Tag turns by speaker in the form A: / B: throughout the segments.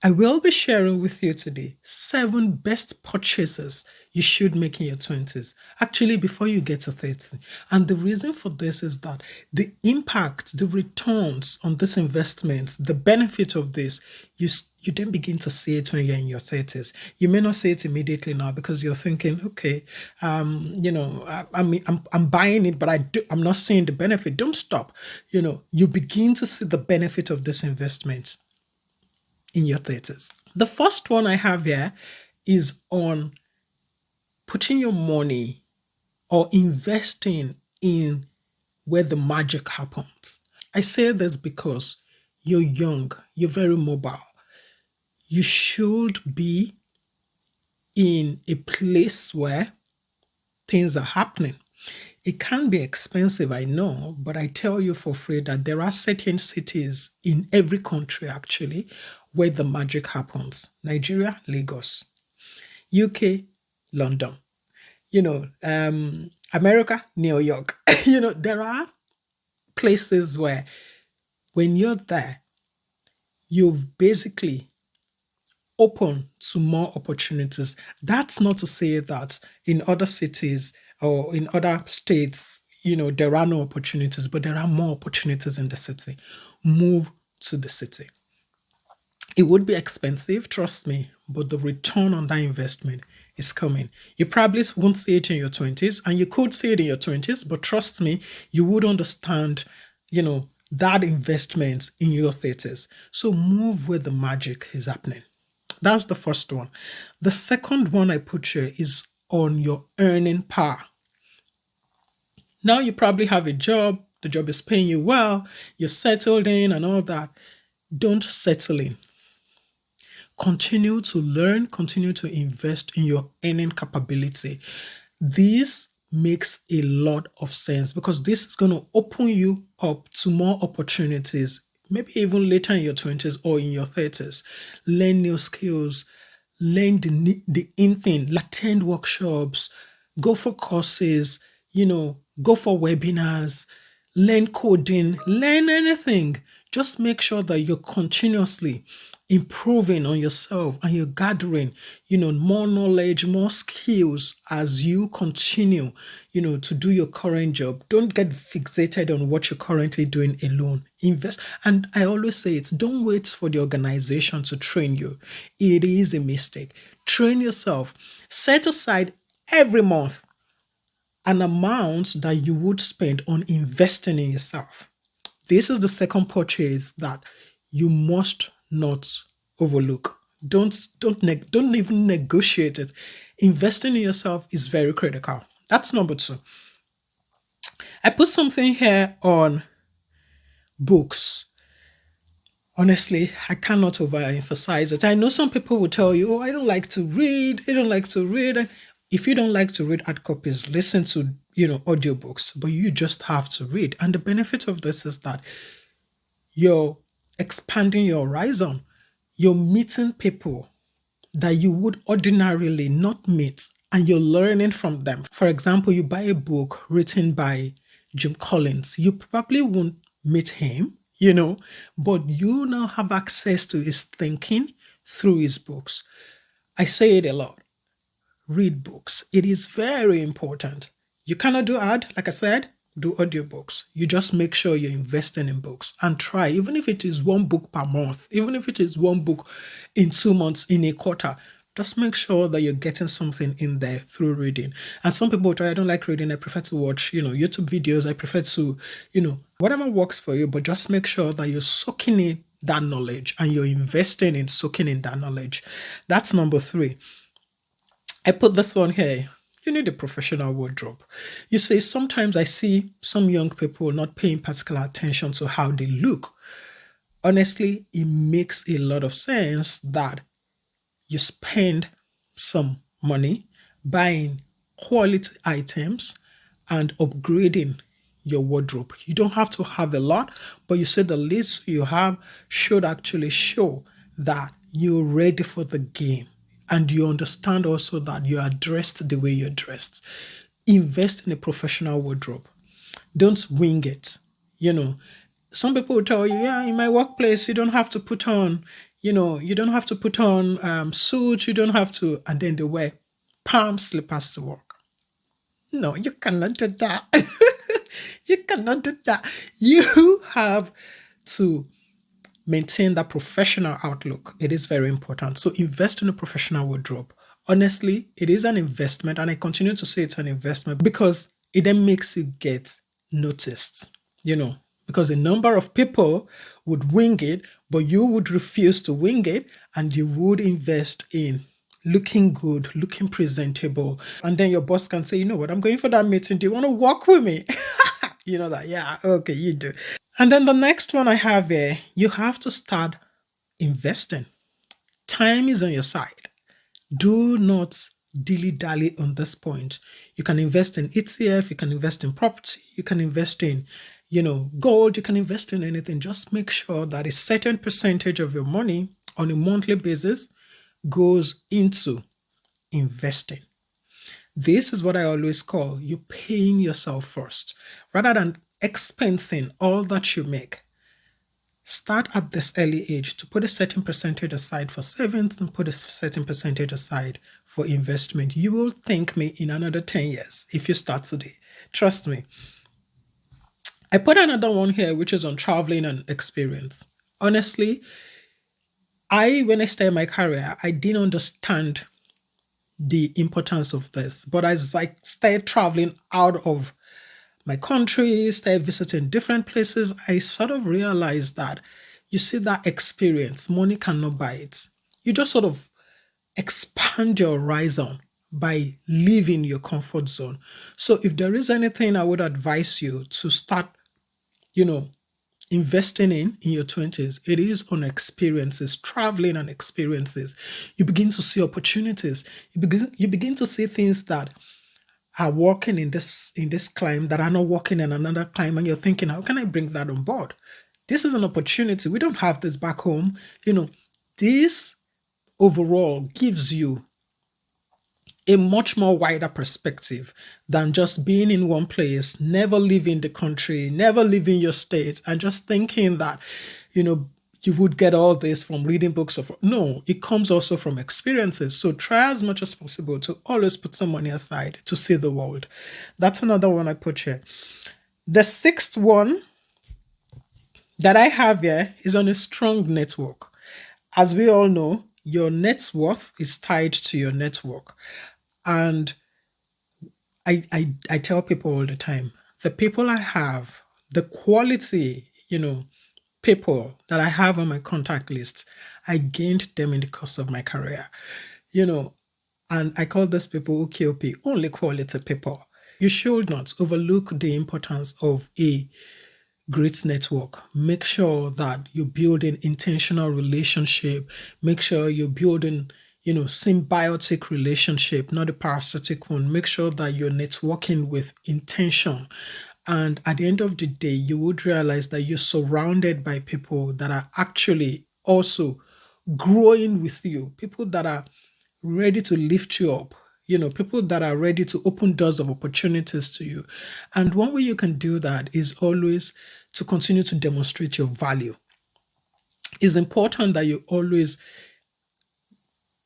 A: I will be sharing with you today 7 best purchases you should make in your 20s, actually, before you get to 30. And the reason for this is that the impact, the returns on this investment, the benefit of this, you then begin to see it when you're in your 30s. You may not see it immediately now because you're thinking, okay, I'm buying it, but I'm not seeing the benefit. Don't stop. You begin to see the benefit of this investment in your 30s. The first one I have here is on putting your money or investing in where the magic happens. I say this because you're young, you're very mobile. You should be in a place where things are happening. It can be expensive, I know, but I tell you for free that there are certain cities in every country actually where the magic happens. Nigeria, Lagos. UK, London. America, New York. There are places where when you're there, you've basically open to more opportunities. That's not to say that in other cities or in other states, there are no opportunities, but there are more opportunities in the city. Move to the city. It would be expensive, trust me, but the return on that investment is coming. You probably won't see it in your 20s, and you could see it in your 20s, but trust me, you would understand, that investment in your 30s. So move where the magic is happening. That's the first one. The second one I put here is on your earning power. Now you probably have a job, the job is paying you well, you're settled in and all that. Don't settle in. Continue to learn, continue to invest in your earning capability. This makes a lot of sense because this is going to open you up to more opportunities, maybe even later in your 20s or in your 30s. Learn new skills, learn the in thing, attend workshops, go for courses, go for webinars, learn coding, learn anything. Just make sure that you're continuously improving on yourself and you're gathering, more knowledge, more skills as you continue, to do your current job. Don't get fixated on what you're currently doing alone. Invest. And I always say it's don't wait for the organization to train you. It is a mistake. Train yourself. Set aside every month an amount that you would spend on investing in yourself. This is the second purchase that you must not overlook. Don't even negotiate it. Investing in yourself is very critical. That's number 2. I put something here on books. Honestly, I cannot overemphasize it. I know some people will tell you, oh, I don't like to read. I don't like to read. If you don't like to read hard copies, listen to, audiobooks, but you just have to read. And the benefit of this is that you're expanding your horizon. You're meeting people that you would ordinarily not meet, and you're learning from them. For example, you buy a book written by Jim Collins. You probably won't meet him, but you now have access to his thinking through his books. I say it a lot. Read books. It is very important. You cannot do ad, like I said, do audiobooks. You just make sure you're investing in books and try, even if it is one book per month, even if it is one book in 2 months, in a quarter, just make sure that you're getting something in there through reading. And some people try, I don't like reading, I prefer to watch, YouTube videos, I prefer to, whatever works for you, but just make sure that you're soaking in that knowledge and you're investing in soaking in that knowledge. That's number 3. I put this one here. You need a professional wardrobe. You see, sometimes I see some young people not paying particular attention to how they look. Honestly, it makes a lot of sense that you spend some money buying quality items and upgrading your wardrobe. You don't have to have a lot, but you say the least you have should actually show that you're ready for the game. And you understand also that you are dressed the way you're dressed. Invest in a professional wardrobe. Don't wing it. Some people will tell you, yeah, in my workplace, you don't have to put on, You don't have to put on suit, you don't have to, and then they wear palm slippers to work. No, you cannot do that. You cannot do that. You have to maintain that professional outlook. It is very important. So invest in a professional wardrobe. Honestly, it is an investment, and I continue to say it's an investment because it then makes you get noticed, because a number of people would wing it, but you would refuse to wing it, and you would invest in looking good, looking presentable. And then your boss can say, you know what, I'm going for that meeting. Do you want to walk with me? You know that, yeah, okay, you do. And then the next one I have here, you have to start investing. Time is on your side. Do not dilly-dally on this point. You can invest in ETF, you can invest in property, you can invest in, gold, you can invest in anything. Just make sure that a certain percentage of your money on a monthly basis goes into investing. This is what I always call you paying yourself first. Rather than expensing all that you make, start at this early age to put a certain percentage aside for savings and put a certain percentage aside for investment. You will thank me in another 10 years if you start today. Trust me. I put another one here, which is on traveling and experience. Honestly, when I started my career, I didn't understand the importance of this. But as I started traveling out of my country, started visiting different places, I sort of realized that you see that experience, money cannot buy it. You just sort of expand your horizon by leaving your comfort zone. So if there is anything I would advise you to start, investing in your 20s, it is on experiences, traveling and experiences. You begin to see opportunities. You begin to see things that are working in this climb that are not working in another climb, and you're thinking, how can I bring that on board? This is an opportunity. We don't have this back home. This overall gives you a much more wider perspective than just being in one place, never leaving the country, never leaving your state, and just thinking that, you would get all this from reading books. No, it comes also from experiences. So try as much as possible to always put some money aside to see the world. That's another one I put here. The sixth one that I have here is on a strong network. As we all know, your net worth is tied to your network. And I tell people all the time, the people I have, the quality, people that I have on my contact list, I gained them in the course of my career, and I call those people OKOP, only quality people. You should not overlook the importance of a great network. Make sure that you're building intentional relationship. Make sure you're building, symbiotic relationship, not a parasitic one. Make sure that you're networking with intention. And at the end of the day, you would realize that you're surrounded by people that are actually also growing with you, people that are ready to lift you up, people that are ready to open doors of opportunities to you. And one way you can do that is always to continue to demonstrate your value. It's important that you always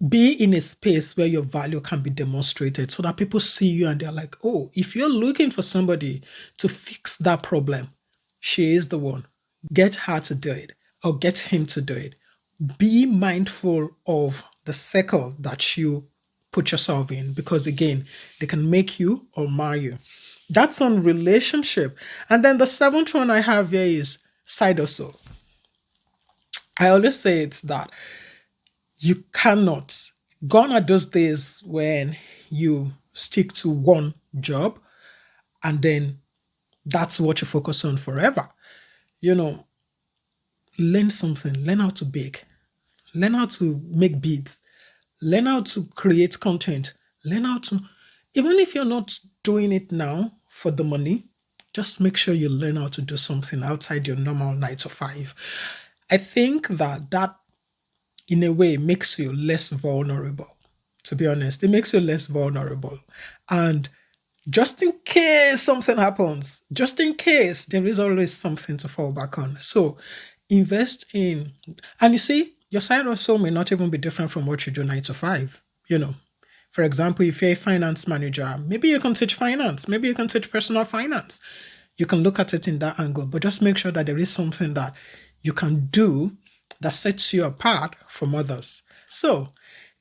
A: be in a space where your value can be demonstrated so that people see you and they're like, oh, if you're looking for somebody to fix that problem, she is the one. Get her to do it or get him to do it. Be mindful of the circle that you put yourself in, because again, they can make you or mar you. That's on relationship. And then the seventh one I have here is side hustle. I always say it's that you cannot. Gone are those days when you stick to one job and then that's what you focus on forever. Learn something, learn how to bake, learn how to make beads, learn how to create content, learn how to, even if you're not doing it now for the money, just make sure you learn how to do something outside your normal 9 to 5. I think that in a way makes you less vulnerable. To be honest, it makes you less vulnerable. And just in case something happens, just in case, there is always something to fall back on. So invest in, and you see, your side hustle may not even be different from what you do 9 to 5. For example, if you're a finance manager, maybe you can teach finance, maybe you can teach personal finance. You can look at it in that angle, but just make sure that there is something that you can do that sets you apart from others. So,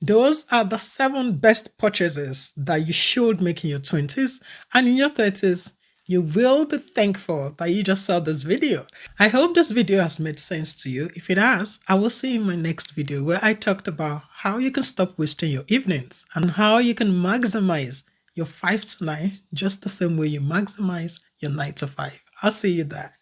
A: those are the 7 best purchases that you should make in your 20s, and in your 30s. You will be thankful that you just saw this video. I hope this video has made sense to you. If it has, I will see you in my next video where I talked about how you can stop wasting your evenings and how you can maximize your 5 to 9 just the same way you maximize your 9 to 5. I'll see you there.